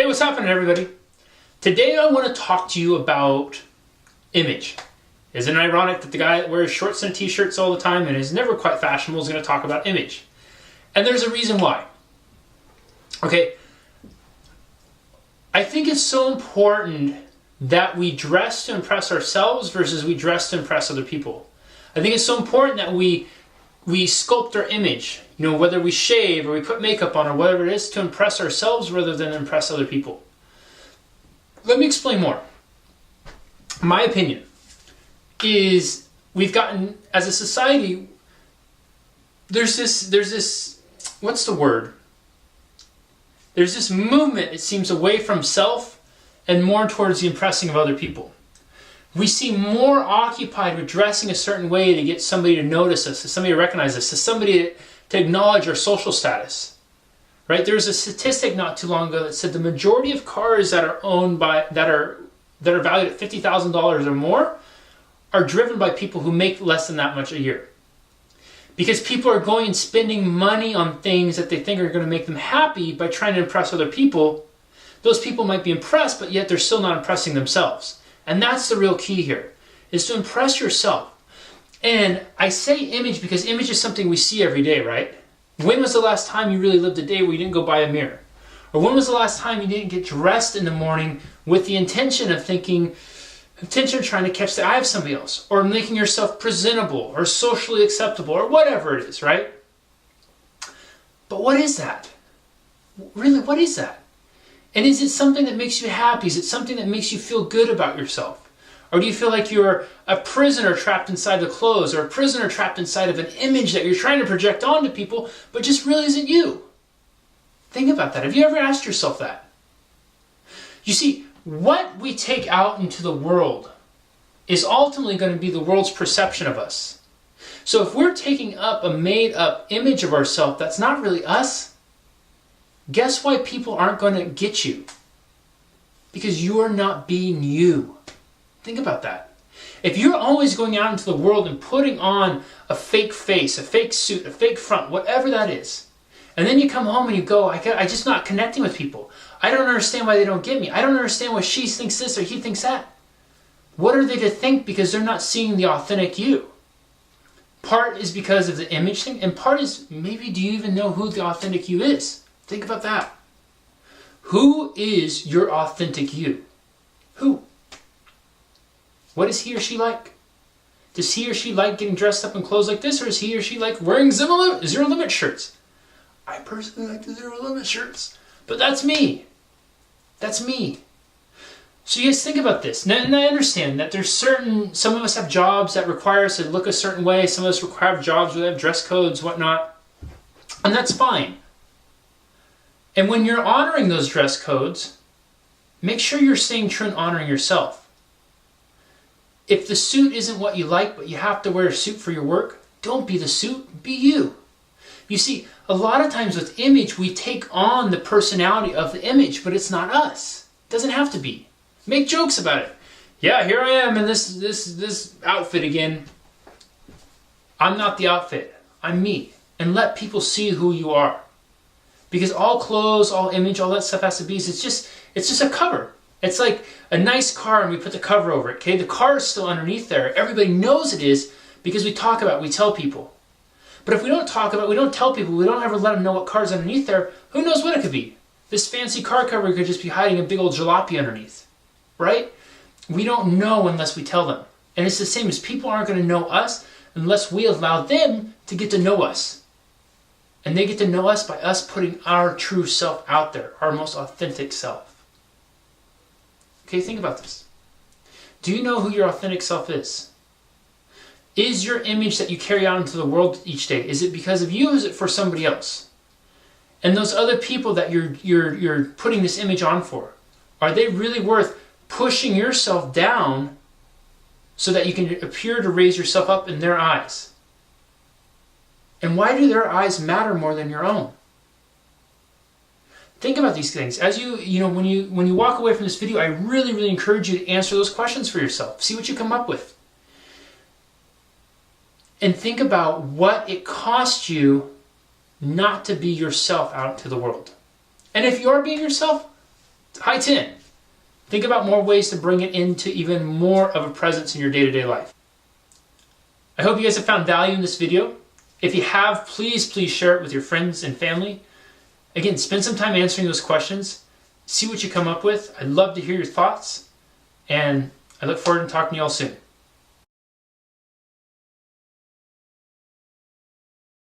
Hey, what's happening, everybody? Today I want to talk to you about image. Isn't it ironic that the guy that wears shorts and t-shirts all the time and is never quite fashionable is going to talk about image? And there's a reason why. Okay, I think it's so important that we dress to impress ourselves versus we dress to impress other people. I think it's so important that we sculpt our image, whether we shave or we put makeup on or whatever it is, to impress ourselves rather than impress other people. Let me explain more. My opinion is we've gotten, as a society, there's this, what's the word? There's this movement, it seems, away from self and more towards the impressing of other people. We seem more occupied with dressing a certain way to get somebody to notice us, to somebody to recognize us, to somebody to acknowledge our social status. Right? There was a statistic not too long ago that said the majority of cars that are owned by that are valued at $50,000 or more are driven by people who make less than that much a year. Because people are going and spending money on things that they think are going to make them happy by trying to impress other people. Those people might be impressed, but yet they're still not impressing themselves. And that's the real key here, is to impress yourself. And I say image because image is something we see every day, right? When was the last time you really lived a day where you didn't go buy a mirror? Or when was the last time you didn't get dressed in the morning with the intention of trying to catch the eye of somebody else? Or making yourself presentable or socially acceptable or whatever it is, right? But what is that? Really, what is that? And is it something that makes you happy? Is it something that makes you feel good about yourself? Or do you feel like you're a prisoner trapped inside the clothes, or a prisoner trapped inside of an image that you're trying to project onto people, but just really isn't you? Think about that. Have you ever asked yourself that? You see, what we take out into the world is ultimately going to be the world's perception of us. So if we're taking up a made-up image of ourselves that's not really us, guess why people aren't going to get you? Because you are not being you. Think about that. If you're always going out into the world and putting on a fake face, a fake suit, a fake front, whatever that is, and then you come home and you go, I'm just not connecting with people. I don't understand why they don't get me. I don't understand why she thinks this or he thinks that. What are they to think because they're not seeing the authentic you? Part is because of the image thing, and part is maybe do you even know who the authentic you is? Think about that. Who is your authentic you? Who? What is he or she like? Does he or she like getting dressed up in clothes like this, or is he or she like wearing zero limit shirts? I personally like the zero limit shirts, but that's me. That's me. So you guys think about this. And I understand that there's some of us have jobs that require us to look a certain way. Some of us require jobs where they have dress codes, whatnot. And that's fine. And when you're honoring those dress codes, make sure you're staying true and honoring yourself. If the suit isn't what you like, but you have to wear a suit for your work, don't be the suit, be you. You see, a lot of times with image, we take on the personality of the image, but it's not us. It doesn't have to be. Make jokes about it. Yeah, here I am in this outfit again. I'm not the outfit. I'm me. And let people see who you are. Because all clothes, all image, all that stuff has to be, it's just a cover. It's like a nice car and we put the cover over it, okay? The car is still underneath there. Everybody knows it is because we talk about it, we tell people. But if we don't talk about it, we don't tell people, we don't ever let them know what car's underneath there, who knows what it could be? This fancy car cover could just be hiding a big old jalopy underneath, right? We don't know unless we tell them. And it's the same as people aren't going to know us unless we allow them to get to know us. And they get to know us by us putting our true self out there, our most authentic self. Okay, think about this. Do you know who your authentic self is? Is your image that you carry out into the world each day, is it because of you or is it for somebody else? And those other people that you're putting this image on for, are they really worth pushing yourself down so that you can appear to raise yourself up in their eyes? And why do their eyes matter more than your own? Think about these things. As when you walk away from this video, I really, really encourage you to answer those questions for yourself. See what you come up with. And think about what it costs you not to be yourself out to the world. And if you are being yourself, high 10. Think about more ways to bring it into even more of a presence in your day-to-day life. I hope you guys have found value in this video. If you have, please share it with your friends and family. Again, spend some time answering those questions. See what you come up with. I'd love to hear your thoughts. And I look forward to talking to you all soon.